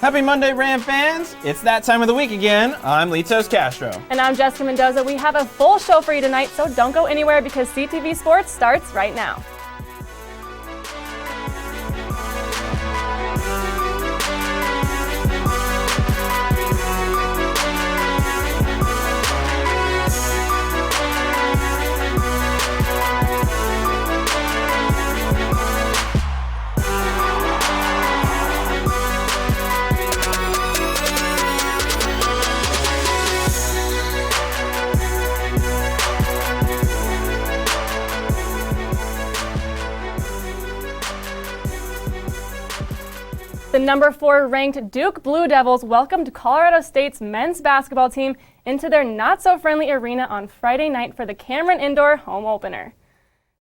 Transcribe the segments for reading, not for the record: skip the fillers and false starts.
Happy Monday, Ram fans! It's that time of the week again. I'm Litos Castro. And I'm Jessica Mendoza. We have a full show for you tonight, so don't go anywhere because CTV Sports starts right now. The number 4 ranked Duke Blue Devils welcomed Colorado State's men's basketball team into their not-so-friendly arena on Friday night for the Cameron Indoor home opener.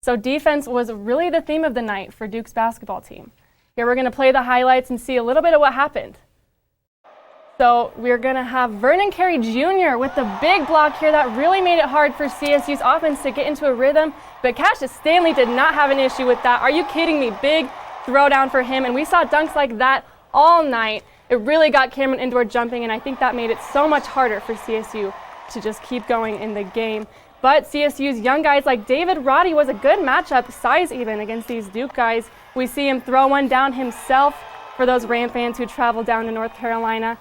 So defense was really the theme of the night for Duke's basketball team. Here we're going to play the highlights and see a little bit of what happened. So we're going to have Vernon Carey Jr. with the big block here that really made it hard for CSU's offense to get into a rhythm, but Cassius Stanley did not have an issue with that. Are you kidding me? Big throwdown for him, and we saw dunks like that all night. It really got Cameron Indoor jumping, and I think that made it so much harder for CSU to just keep going in the game. But CSU's young guys like David Roddy was a good matchup, size even, against these Duke guys. We see him throw one down himself for those Ram fans who traveled down to North Carolina.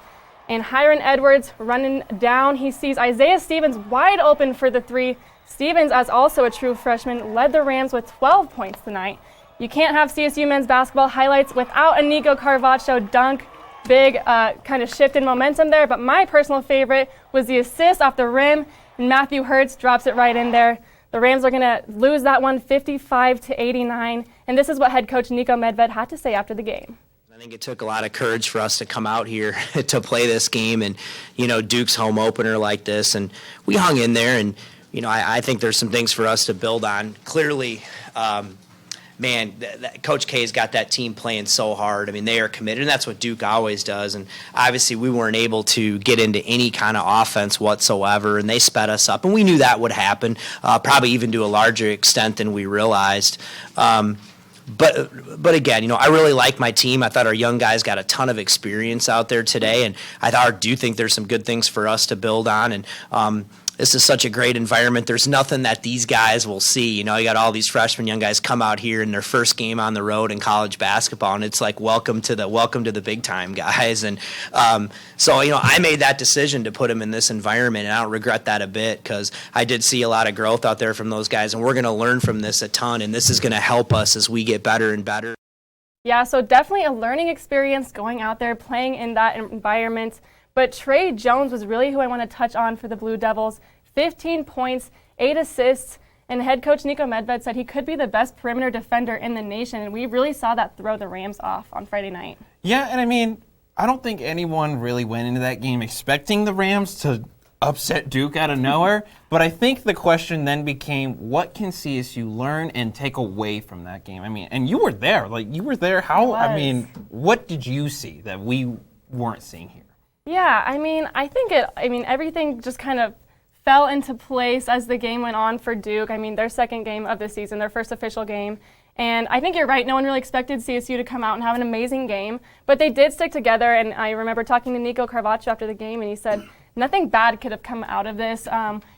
And Hiron Edwards running down, he sees Isaiah Stevens wide open for the three. Stevens, as also a true freshman, led the Rams with 12 points tonight. You can't have CSU men's basketball highlights without a Nico Carvaccio dunk. Big kind of shift in momentum there, but my personal favorite was the assist off the rim, and Matthew Hurts drops it right in there. The Rams are going to lose that one 55-89, and this is what head coach Nico Medved had to say after the game. I think it took a lot of courage for us to come out here to play this game and, Duke's home opener like this, and we hung in there, and, I think there's some things for us to build on. Clearly, Coach K's got that team playing so hard. I mean, they are committed, and that's what Duke always does. And obviously, we weren't able to get into any kind of offense whatsoever, and they sped us up. And we knew that would happen, probably even to a larger extent than we realized. But again, I really like my team. I thought our young guys got a ton of experience out there today, and I do think there's some good things for us to build on. And this is such a great environment. There's nothing that these guys will see. You got all these freshmen, young guys come out here in their first game on the road in college basketball, and it's like welcome to the big time, guys. And so I made that decision to put them in this environment, and I don't regret that a bit because I did see a lot of growth out there from those guys, and we're going to learn from this a ton, and this is going to help us as we get better and better. Yeah, so definitely a learning experience going out there, playing in that environment. But Trey Jones was really who I want to touch on for the Blue Devils. 15 points, 8 assists, and head coach Nico Medved said he could be the best perimeter defender in the nation, and we really saw that throw the Rams off on Friday night. Yeah, and I don't think anyone really went into that game expecting the Rams to upset Duke out of nowhere, but I think the question then became, what can CSU learn and take away from that game? And you were there. You were there. What did you see that we weren't seeing here? Yeah, I think everything just kind of fell into place as the game went on for Duke. Their second game of the season, their first official game. And I think you're right, no one really expected CSU to come out and have an amazing game, but they did stick together. And I remember talking to Nico Carvaccio after the game, and he said, nothing bad could have come out of this.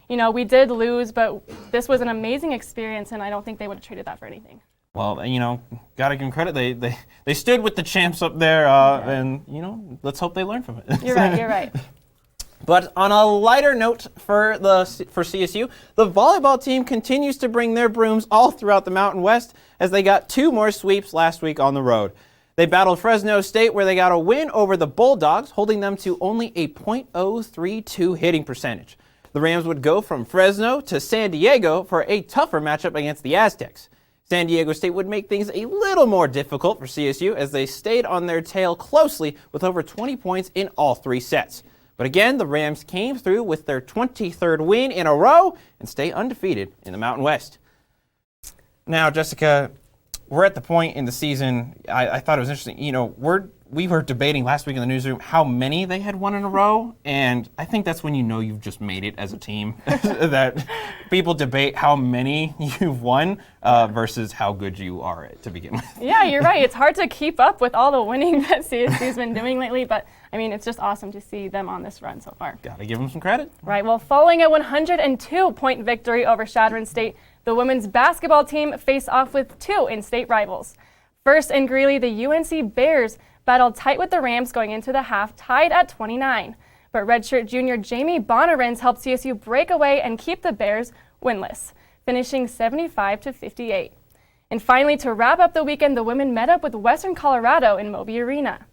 We did lose, but this was an amazing experience, and I don't think they would have traded that for anything. Well, got to give them credit. They stood with the champs up there, and, let's hope they learn from it. You're right. But on a lighter note for CSU, the volleyball team continues to bring their brooms all throughout the Mountain West as they got 2 more sweeps last week on the road. They battled Fresno State where they got a win over the Bulldogs, holding them to only a .032 hitting percentage. The Rams would go from Fresno to San Diego for a tougher matchup against the Aztecs. San Diego State would make things a little more difficult for CSU as they stayed on their tail closely with over 20 points in all 3 sets. But again, the Rams came through with their 23rd win in a row and stay undefeated in the Mountain West. Now, Jessica, we're at the point in the season, I thought it was interesting, we were debating last week in the newsroom how many they had won in a row, and I think that's when you know you've just made it as a team. That people debate how many you've won versus how good you are to begin with. Yeah, you're right. It's hard to keep up with all the winning that CSU's been doing lately, but I mean, it's just awesome to see them on this run so far. Gotta give them some credit. Right. Well, following a 102-point victory over Chadron State, the women's basketball team faced off with two in-state rivals. First in Greeley, the UNC Bears battled tight with the Rams going into the half, tied at 29. But redshirt junior Jamie Bonarens helped CSU break away and keep the Bears winless, finishing 75-58. And finally, to wrap up the weekend, the women met up with Western Colorado in Moby Arena.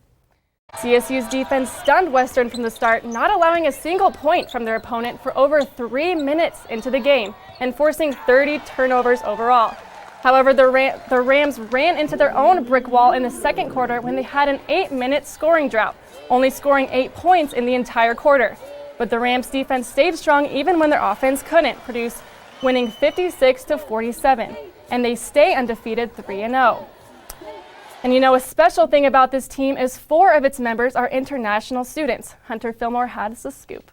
CSU's defense stunned Western from the start, not allowing a single point from their opponent for over 3 minutes into the game and forcing 30 turnovers overall. However, the Rams ran into their own brick wall in the second quarter when they had an 8-minute scoring drought, only scoring 8 points in the entire quarter. But the Rams defense stayed strong even when their offense couldn't produce, winning 56-47, and they stay undefeated 3-0. And you know, a special thing about this team is 4 of its members are international students. Hunter Fillmore has the scoop.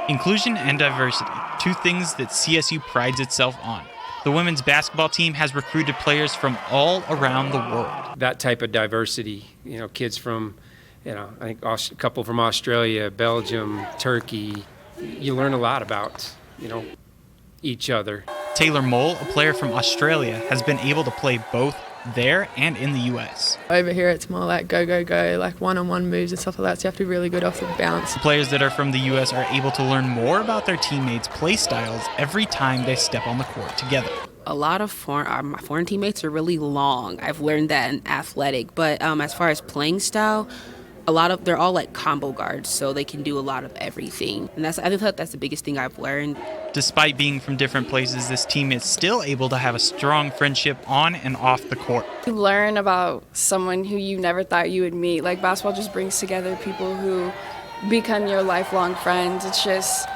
Inclusion and diversity, two things that CSU prides itself on. The women's basketball team has recruited players from all around the world. That type of diversity, you know, kids from, I think a couple from Australia, Belgium, Turkey, you learn a lot about, each other. Taylor Mole, a player from Australia, has been able to play both there and in the U.S. Over here it's more like go, like one-on-one moves and stuff like that, so you have to be really good off the bounce. Players that are from the U.S. are able to learn more about their teammates' play styles every time they step on the court together. A lot of my foreign teammates are really long. I've learned that in athletic, but as far as playing style, they're all like combo guards, so they can do a lot of everything. And I think that's the biggest thing I've learned. Despite being from different places, this team is still able to have a strong friendship on and off the court. You learn about someone who you never thought you would meet. Like, basketball just brings together people who become your lifelong friends. It's just,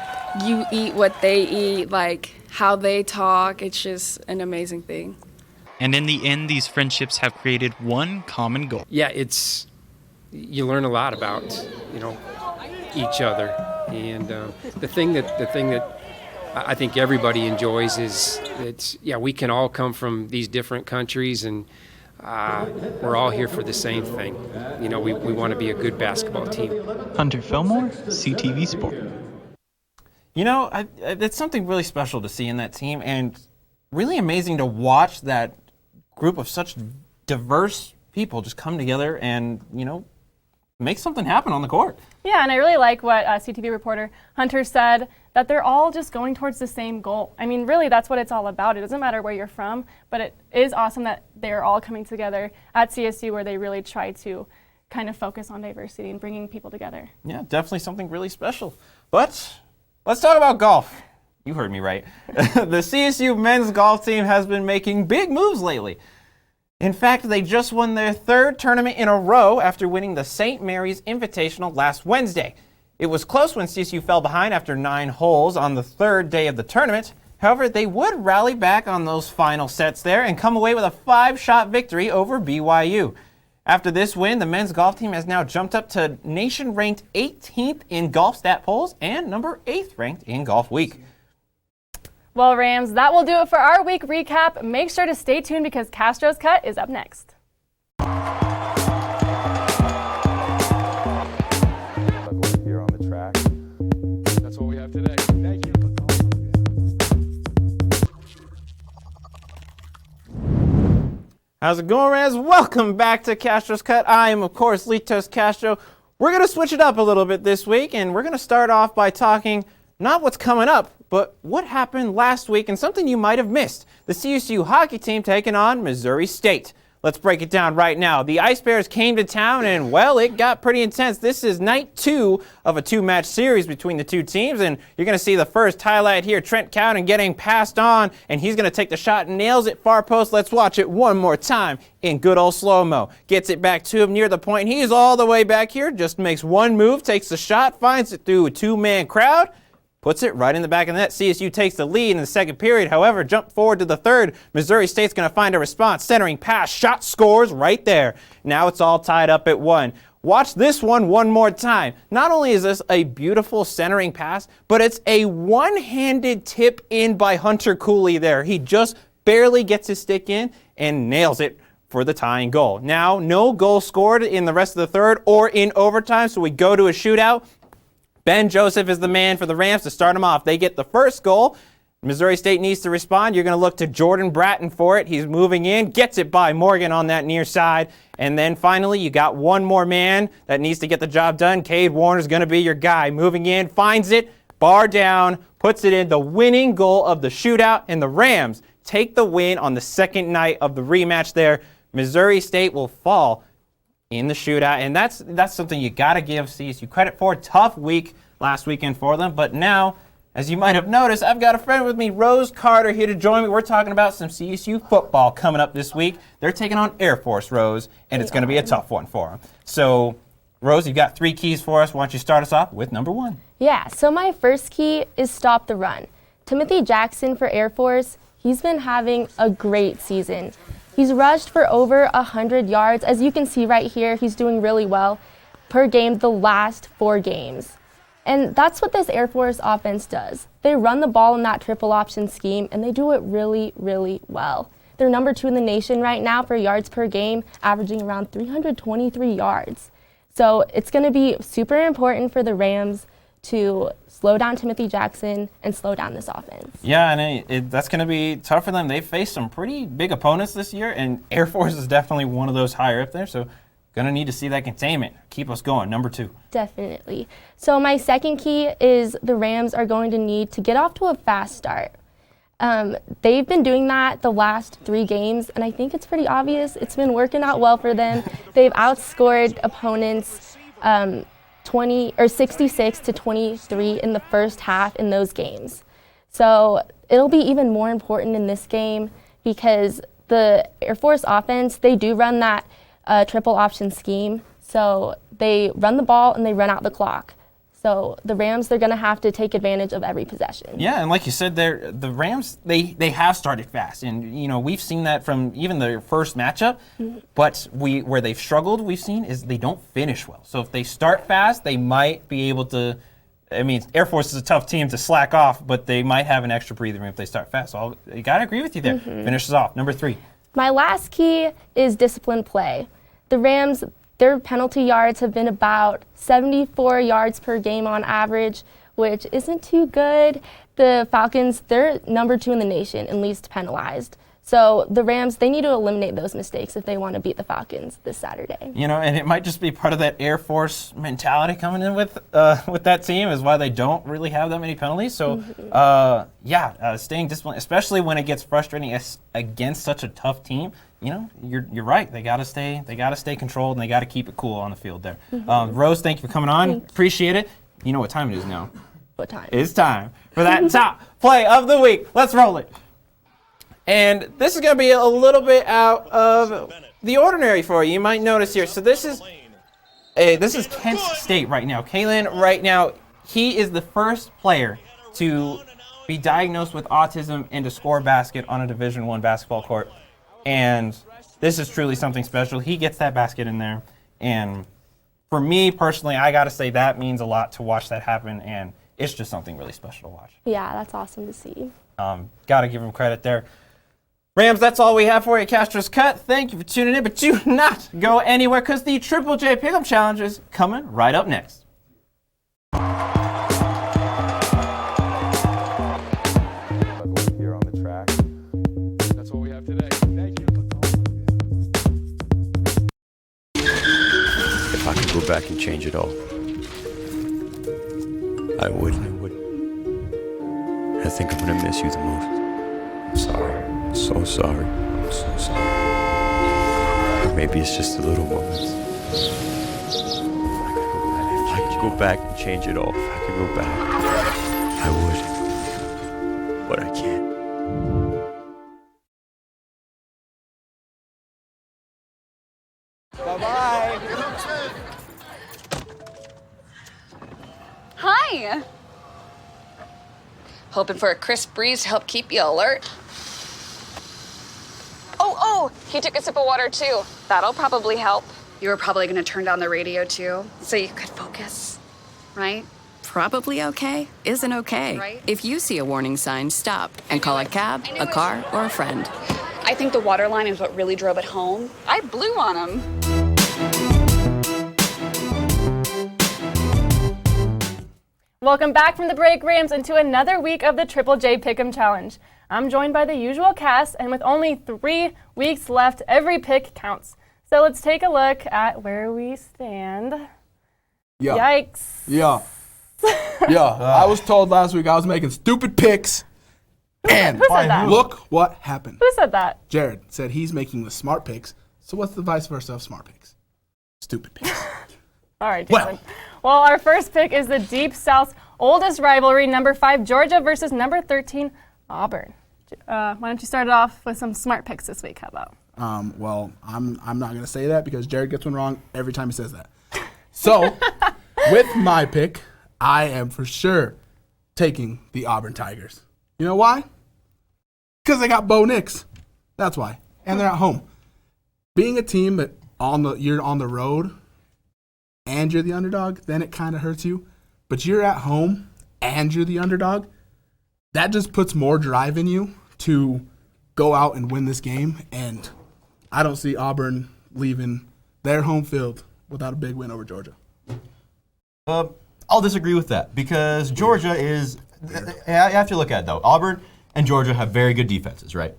you eat what they eat, like how they talk. It's just an amazing thing. And in the end, these friendships have created one common goal. Yeah, you learn a lot about, each other. And the thing that I think everybody enjoys is we can all come from these different countries, and we're all here for the same thing. We want to be a good basketball team. Hunter Fillmore, CTV Sports. It's something really special to see in that team, and really amazing to watch that group of such diverse people just come together and, make something happen on the court. Yeah, and I really like what CTV reporter Hunter said, that they're all just going towards the same goal. I mean, really, that's what it's all about. It doesn't matter where you're from, but it is awesome that they're all coming together at CSU, where they really try to kind of focus on diversity and bringing people together. Yeah, definitely something really special. But let's talk about golf. You heard me right. The CSU men's golf team has been making big moves lately. In fact, they just won their 3rd tournament in a row after winning the St. Mary's Invitational last Wednesday. It was close when CSU fell behind after 9 holes on the 3rd day of the tournament. However, they would rally back on those final sets there and come away with a 5-shot victory over BYU. After this win, the men's golf team has now jumped up to nation-ranked 18th in golf stat polls and number 8th ranked in Golf Week. Well, Rams, that will do it for our week recap. Make sure to stay tuned because Castro's Cut is up next. Here on the track. That's what we have today. Thank you. How's it going, Rams? Welcome back to Castro's Cut. I am, of course, Litos Castro. We're going to switch it up a little bit this week, and we're going to start off by talking not what's coming up, but what happened last week and something you might have missed. The CSU hockey team taking on Missouri State. Let's break it down right now. The Ice Bears came to town and, well, it got pretty intense. This is night 2 of a 2-match series between the two teams, and you're going to see the first highlight here. Trent Cowden getting passed on, and he's going to take the shot and nails it far post. Let's watch it one more time in good old slow-mo. Gets it back to him near the point. He's all the way back here, just makes one move, takes the shot, finds it through a 2-man crowd, puts it right in the back of the net. CSU takes the lead in the second period. However, jump forward to the third. Missouri State's going to find a response. Centering pass, shot, scores right there. Now it's all tied up at 1. Watch this one more time. Not only is this a beautiful centering pass, but it's a one-handed tip in by Hunter Cooley there. He just barely gets his stick in and nails it for the tying goal. Now, no goal scored in the rest of the third or in overtime, so we go to a shootout. Ben Joseph is the man for the Rams to start them off. They get the first goal. Missouri State needs to respond. You're going to look to Jordan Bratton for it. He's moving in, gets it by Morgan on that near side. And then finally, you got one more man that needs to get the job done. Cade Warner's going to be your guy. Moving in, finds it, bar down, puts it in, the winning goal of the shootout, and the Rams take the win on the second night of the rematch there. Missouri State will fall in the shootout, and that's something you got to give CSU credit for. Tough week last weekend for them, but now, as you might have noticed, I've got a friend with me, Rose Carter, here to join me. We're talking about some CSU football coming up this week. They're taking on Air Force, Rose, and it's going to be a tough one for them. So, Rose, you've got 3 keys for us. Why don't you start us off with number 1? Yeah, so my first key is stop the run. Timothy Jackson for Air Force, he's been having a great season. He's rushed for over 100 yards. As you can see right here, he's doing really well per game the last 4 games. And that's what this Air Force offense does. They run the ball in that triple option scheme, and they do it really, really well. They're number 2 in the nation right now for yards per game, averaging around 323 yards. So it's going to be super important for the Rams to slow down Timothy Jackson and slow down this offense. Yeah, and that's going to be tough for them. They've faced some pretty big opponents this year, and Air Force is definitely one of those higher up there, so going to need to see that containment. Keep us going. Number 2. Definitely. So my second key is the Rams are going to need to get off to a fast start. They've been doing that the last 3 games, and I think it's pretty obvious. It's been working out well for them. They've outscored opponents 66 to 23 in the first half in those games. So it'll be even more important in this game because the Air Force offense, they do run that triple option scheme. So they run the ball and they run out the clock. So the Rams, they're going to have to take advantage of every possession. Yeah, and like you said, the Rams, they have started fast. And, we've seen that from even their first matchup. Mm-hmm. But where they've struggled, we've seen, is they don't finish well. So if they start fast, they might be able to, Air Force is a tough team to slack off, but they might have an extra breather room if they start fast. So you got to agree with you there. Mm-hmm. Finishes off. Number 3. My last key is disciplined play. The Rams, their penalty yards have been about 74 yards per game on average, which isn't too good. The Falcons, they're number 2 in the nation in least penalized. So the Rams, they need to eliminate those mistakes if they want to beat the Falcons this Saturday. And it might just be part of that Air Force mentality coming in with that team is why they don't really have that many penalties. So, staying disciplined, especially when it gets frustrating against such a tough team. You're right. They gotta stay controlled, and they gotta keep it cool on the field there. Mm-hmm. Rose, thank you for coming on. Appreciate it. You know what time it is now? What time? It's time for that top play of the week. Let's roll it. And this is going to be a little bit out of the ordinary for you. You might notice here. So this is Kent State right now. Kalen right now, he is the first player to be diagnosed with autism and to score a basket on a Division I basketball court. And this is truly something special. He gets that basket in there. And for me personally, I got to say that means a lot to watch that happen. And it's just something really special to watch. Yeah, that's awesome to see. Got to give him credit there. Rams, that's all we have for you. Castro's Cut. Thank you for tuning in, but do not go anywhere because the Triple J Pick'em Challenge is coming right up next. Here on the track. That's what we have today. Thank you. If I could go back and change it all, I would. I think I'm gonna miss you the most. I'm sorry. I'm so sorry. I'm so sorry. Or maybe it's just the little moments. If I could go back and change it all, if I could go back, I would. But I can't. Bye-bye. Hi. Hoping for a crisp breeze to help keep you alert. Oh, he took a sip of water too. That'll probably help. You were probably going to turn down the radio too, so you could focus, right? Probably okay isn't okay. Right. If you see a warning sign, stop and call a cab, a car, or a friend. I think the water line is what really drove it home. I blew on him. Welcome back from the break, Rams, into another week of the Triple J Pick'em Challenge. I'm joined by the usual cast, and with only 3 weeks left, every pick counts. So let's take a look at where we stand. Yeah. Yikes. Yeah. Yeah. I was told last week I was making stupid picks. And who said that? Look what happened. Who said that? Jared said he's making the smart picks. So what's the vice versa of smart picks? Stupid picks. All right, Jason. Well, our first pick is the Deep South's oldest rivalry, number 5 Georgia versus number 13 Auburn. Why don't you start it off with some smart picks this week? How about? Well, I'm not going to say that because Jared gets one wrong every time he says that. So, with my pick, I am for sure taking the Auburn Tigers. You know why? Because they got Bo Nix. That's why. And they're at home. Being a team that you're on the road and you're the underdog, then it kind of hurts you. But you're at home and you're the underdog, that just puts more drive in you to go out and win this game. And I don't see Auburn leaving their home field without a big win over Georgia. I'll disagree with that because Georgia is – you have to look at it, though. Auburn and Georgia have very good defenses, right?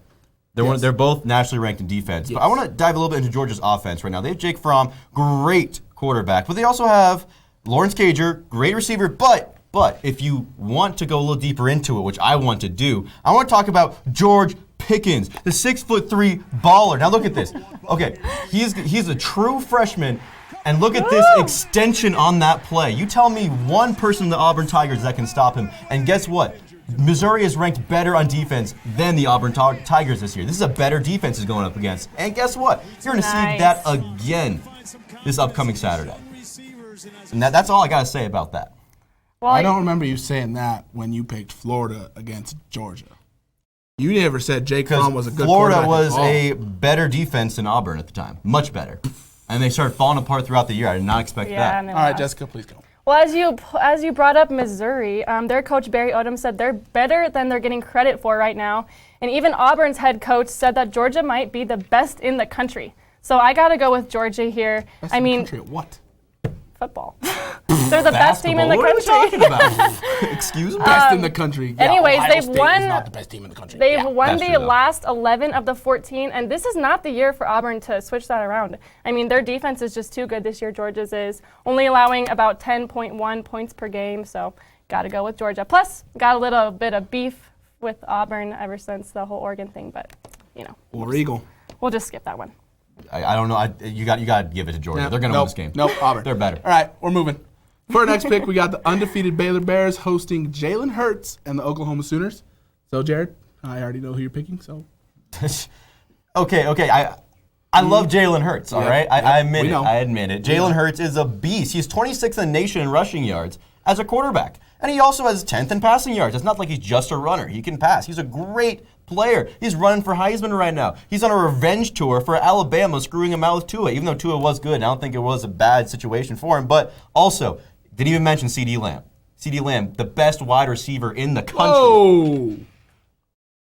They're both nationally ranked in defense. Yes. But I want to dive a little bit into Georgia's offense right now. They have Jake Fromm, great quarterback, but they also have Lawrence Cager, great receiver. But if you want to go a little deeper into it, which I want to do, I want to talk about George Pickens, the 6'3" baller. Now look at this. Okay, he's a true freshman, and look at this extension on that play. You tell me one person in the Auburn Tigers that can stop him, and guess what? Missouri is ranked better on defense than the Auburn Tigers this year. This is a better defense he's going up against. And guess what? You're going to see that again this upcoming Saturday. And that's all I got to say about that. Well, I don't remember you saying that when you picked Florida against Georgia. You never said Jake Fromm was a good Florida quarterback. Florida was a better defense than Auburn at the time. Much better. And they started falling apart throughout the year. I did not expect that. All right, Jessica, please go. Well, as you brought up Missouri, their coach Barry Odom said they're better than they're getting credit for right now. And even Auburn's head coach said that Georgia might be the best in the country. So I got to go with Georgia here. Best in the country at what? Football. They're the best team in the country. What are you talking about? Excuse me? Best in the country. Yeah, anyways, Ohio they've State won. Is not the best team in the country. They've won the last 11 of the 14, and this is not the year for Auburn to switch that around. I mean, their defense is just too good this year. Georgia's is only allowing about 10.1 points per game, so got to go with Georgia. Plus, got a little bit of beef with Auburn ever since the whole Oregon thing, but War Eagle. We'll just skip that one. I don't know. You got to give it to Georgia. They're going to win this game. Nope, Auburn. They're better. All right, we're moving. For our next pick, we got the undefeated Baylor Bears hosting Jalen Hurts and the Oklahoma Sooners. So, Jared, I already know who you're picking. So, okay. I love Jalen Hurts. All right, I admit it. I admit it. Jalen Hurts is a beast. He's 26th in the nation in rushing yards as a quarterback, and he also has 10th in passing yards. It's not like he's just a runner. He can pass. He's a great player. He's running for Heisman right now. He's on a revenge tour for Alabama, screwing him out with Tua, even though Tua was good. I don't think it was a bad situation for him. But also, didn't even mention CeeDee Lamb. CeeDee Lamb, the best wide receiver in the country. Whoa!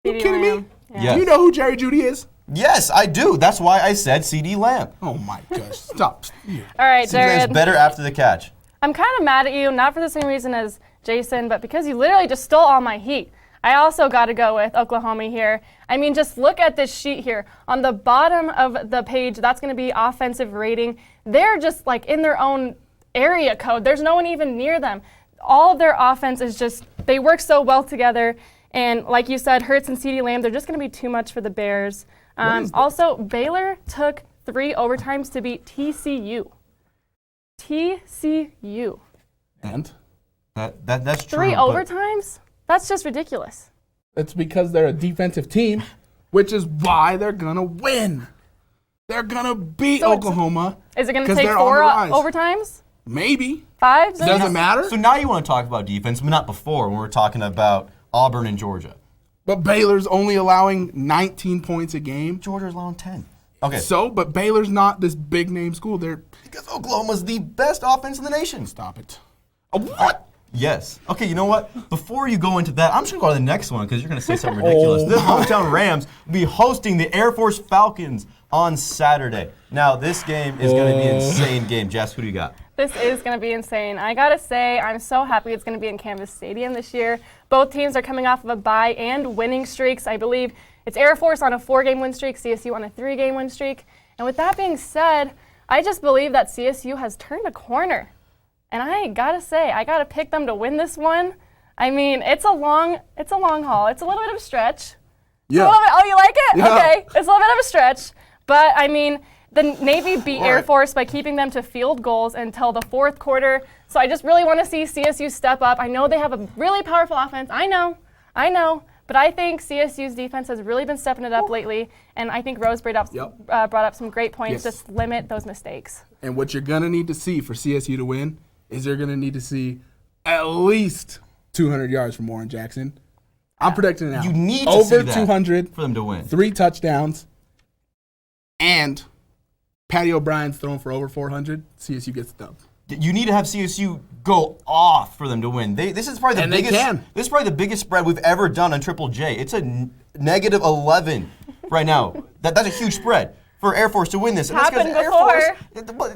You kidding me? Yeah. Yes. You know who Jerry Jeudy is? Yes, I do. That's why I said CeeDee Lamb. Oh, my gosh. Stop. All right, CeeDee Jared. Lamb's better after the catch. I'm kind of mad at you, not for the same reason as Jason, but because you literally just stole all my heat. I also got to go with Oklahoma here. I mean, just look at this sheet here. On the bottom of the page, that's going to be offensive rating. They're just like in their own area code. There's no one even near them. All of their offense is just, they work so well together. And like you said, Hurts and CeeDee Lamb, they're just going to be too much for the Bears. Also, Baylor took 3 overtimes to beat TCU. TCU. And? That's true. 3 overtimes? That's just ridiculous. It's because they're a defensive team, which is why they're going to win. They're going to beat Oklahoma. Is it going to take 4 overtimes? Maybe. 5? Doesn't matter. So now you want to talk about defense, but not before when we're talking about Auburn and Georgia. But Baylor's only allowing 19 points a game. Georgia's allowing 10. Okay. So, but Baylor's not this big name school. They're Because Oklahoma's the best offense in the nation. Stop it. What? Yes. Okay, you know what? Before you go into that, I'm just going to go to the next one because you're going to say something ridiculous. The hometown Rams will be hosting the Air Force Falcons on Saturday. Now, this game is going to be an insane game. Jess, who do you got? This is going to be insane. I got to say, I'm so happy it's going to be in Canvas Stadium this year. Both teams are coming off of a bye and winning streaks. I believe it's Air Force on a 4-game win streak, CSU on a 3-game win streak. And with that being said, I just believe that CSU has turned a corner. And I got to say, I got to pick them to win this one. I mean, it's a long haul. It's a little bit of a stretch. Yeah. Oh, you like it? Yeah. Okay. It's a little bit of a stretch. But, I mean, the Navy beat Air Force by keeping them to field goals until the fourth quarter. So I just really want to see CSU step up. I know they have a really powerful offense. I know. But I think CSU's defense has really been stepping it up lately. And I think Rose brought up some great points. Yes. Just limit those mistakes. And what you're going to need to see for CSU to win is you're going to need to see at least 200 yards from Warren Jackson. I'm predicting it now. You need to over see that 200 for them to win. 3 touchdowns, and Patty O'Brien's throwing for over 400. CSU gets the dub. You need to have CSU go off for them to win. This is probably the biggest. This is probably the biggest spread we've ever done on Triple J. It's a negative 11 right now. That's a huge spread for Air Force to win this. And that's Happened Air before. Force.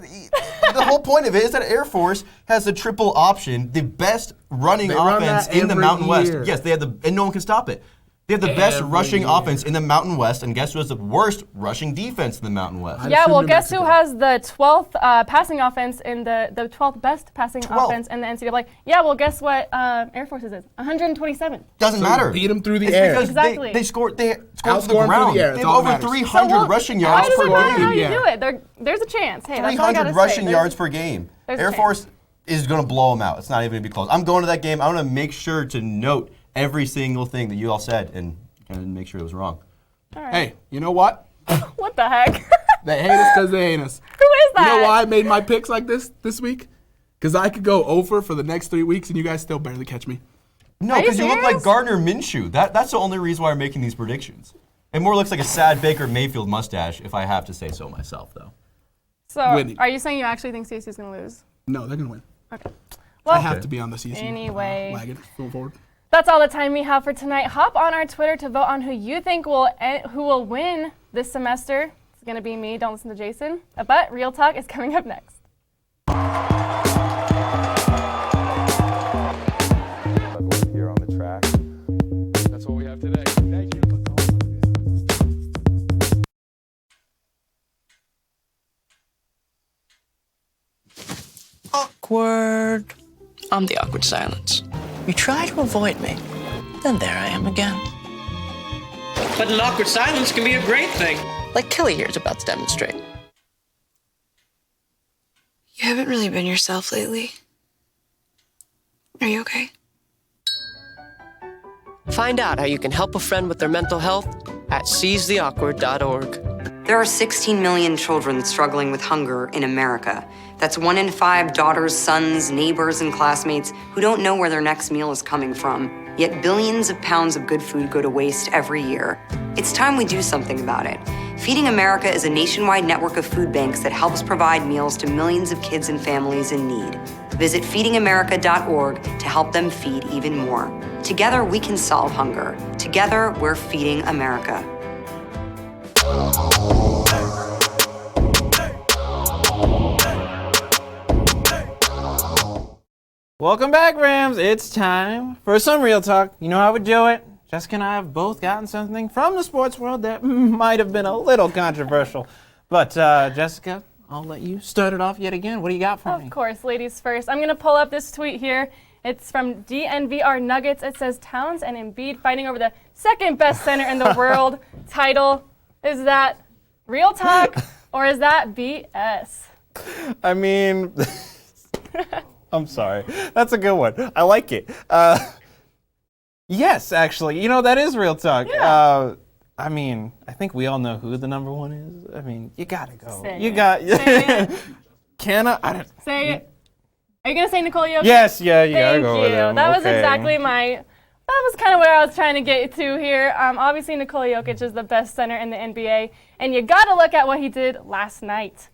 The whole point of it is that Air Force has the triple option, the best running offense in the Mountain West. Yes, they have and no one can stop it. They have the best rushing offense in the Mountain West, and guess who has the worst rushing defense in the Mountain West? Yeah, well, guess who has the 12th passing offense in the 12th best passing offense in the NCAA? Yeah, well, guess what Air Force is? 127. Doesn't matter. Beat them through the air. Because Exactly. they scored to the Outscore ground. through the air. They That's have all over that matters. 300 rushing yards per How game. you do it? There's a chance. Hey, that's all I 300 gotta rushing say. yards per game. there's a Air chance. Force is going to blow them out. It's not even going to be close. I'm going to that game. I want to make sure to note every single thing that you all said and make sure it was wrong. All right. Hey, you know what? What the heck? They hate us because they hate us. Who is that? You know why I made my picks like this week? Because I could go over for the next 3 weeks and you guys still barely catch me. No, because you look like Gardner Minshew. That's the only reason why I'm making these predictions. It more looks like a sad Baker Mayfield mustache, if I have to say so myself, though. So, Winning. are you saying you actually think CSU is going to lose? No, they're going to win. Okay. I Well, have to be on the CSU anyway. wagon going forward. That's all the time we have for tonight. Hop on our Twitter to vote on who you think who will win this semester. It's going to be me. Don't listen to Jason. But Real Talk is coming up next. Here on the track. That's what we have today. Thank you. Awkward. I'm the awkward silence. You try to avoid me, then there I am again. But an awkward silence can be a great thing. Like Kelly here is about to demonstrate. You haven't really been yourself lately. Are you okay? Find out how you can help a friend with their mental health at seizetheawkward.org. There are 16 million children struggling with hunger in America. That's 1 in 5 daughters, sons, neighbors, and classmates who don't know where their next meal is coming from. Yet billions of pounds of good food go to waste every year. It's time we do something about it. Feeding America is a nationwide network of food banks that helps provide meals to millions of kids and families in need. Visit feedingamerica.org to help them feed even more. Together, we can solve hunger. Together, we're feeding America. Welcome back, Rams. It's time for some real talk. You know how we do it. Jessica and I have both gotten something from the sports world that might have been a little controversial. But Jessica, I'll let you start it off yet again. What do you got for me? Of course, ladies first. I'm going to pull up this tweet here. It's from DNVR Nuggets. It says, Towns and Embiid fighting over the second best center in the world title. Is that real talk or is that BS? I mean, I'm sorry. That's a good one. I like it. Yes, actually. You know, that is real talk. Yeah. I mean, I think we all know who the number one is. I mean, you got to go. Say you it. got Say it. Can I don't Say it. Are you going to say Nicole Jokic? Yes, yeah, you got to Thank go you. with him. That was Okay. exactly my That was kind of where I was trying to get to here. Obviously, Nikola Jokic is the best center in the NBA, and you got to look at what he did last night.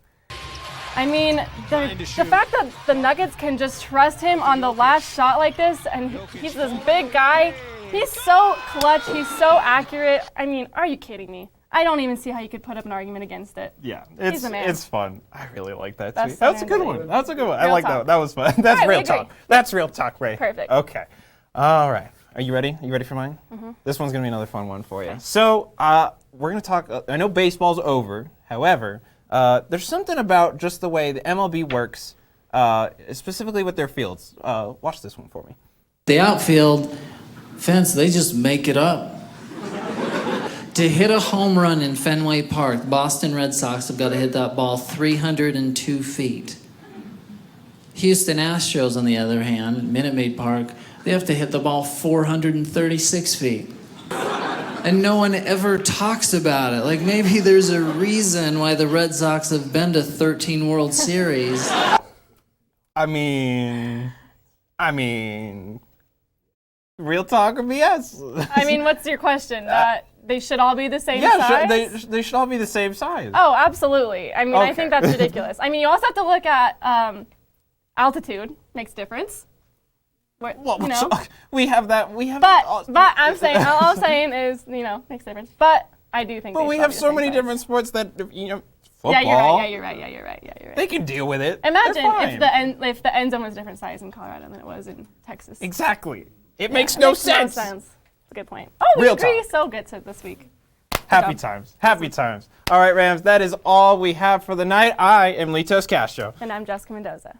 I mean, the fact that the Nuggets can just trust him on the last shot like this, and he's this big guy. He's so clutch. He's so accurate. I mean, are you kidding me? I don't even see how you could put up an argument against it. Yeah, He's the man. it's fun. I really like that Best tweet. That's a good center one. in That's a good one. I Real like talk. that. That was fun. That's All right, we real agree. talk. That's real talk, Ray. Perfect. Okay. All right. Are you ready? Are you ready for mine? Mhm. This one's going to be another fun one for you. So we're going to talk, I know baseball's over. However, there's something about just the way the MLB works, specifically with their fields. Watch this one for me. The outfield fence, they just make it up. To hit a home run in Fenway Park, Boston Red Sox have got to hit that ball 302 feet. Houston Astros, on the other hand, Minute Maid Park, they have to hit the ball 436 feet. And no one ever talks about it. Like, maybe there's a reason why the Red Sox have been to 13 World Series. I mean, real talk or BS? I mean, what's your question? They should all be the same size? Yeah, they should all be the same size. Oh, absolutely. I mean, I Okay. think that's ridiculous. I mean, you also have to look at altitude. Makes difference. Where, you know. So, we have that. But I'm saying, all I'm saying is, makes difference. But I do think. But we baseball have be the so same many size. different sports that football. Yeah, you're right. They can deal with it. Imagine They're fine. if the end zone was a different size in Colorado than it was in Texas. Exactly. It makes no sense. That's a good point. Oh, we Real agree. talk. So good to this week. Happy times. Happy times. All right, Rams, that is all we have for the night. I am Litos Castro. And I'm Jessica Mendoza.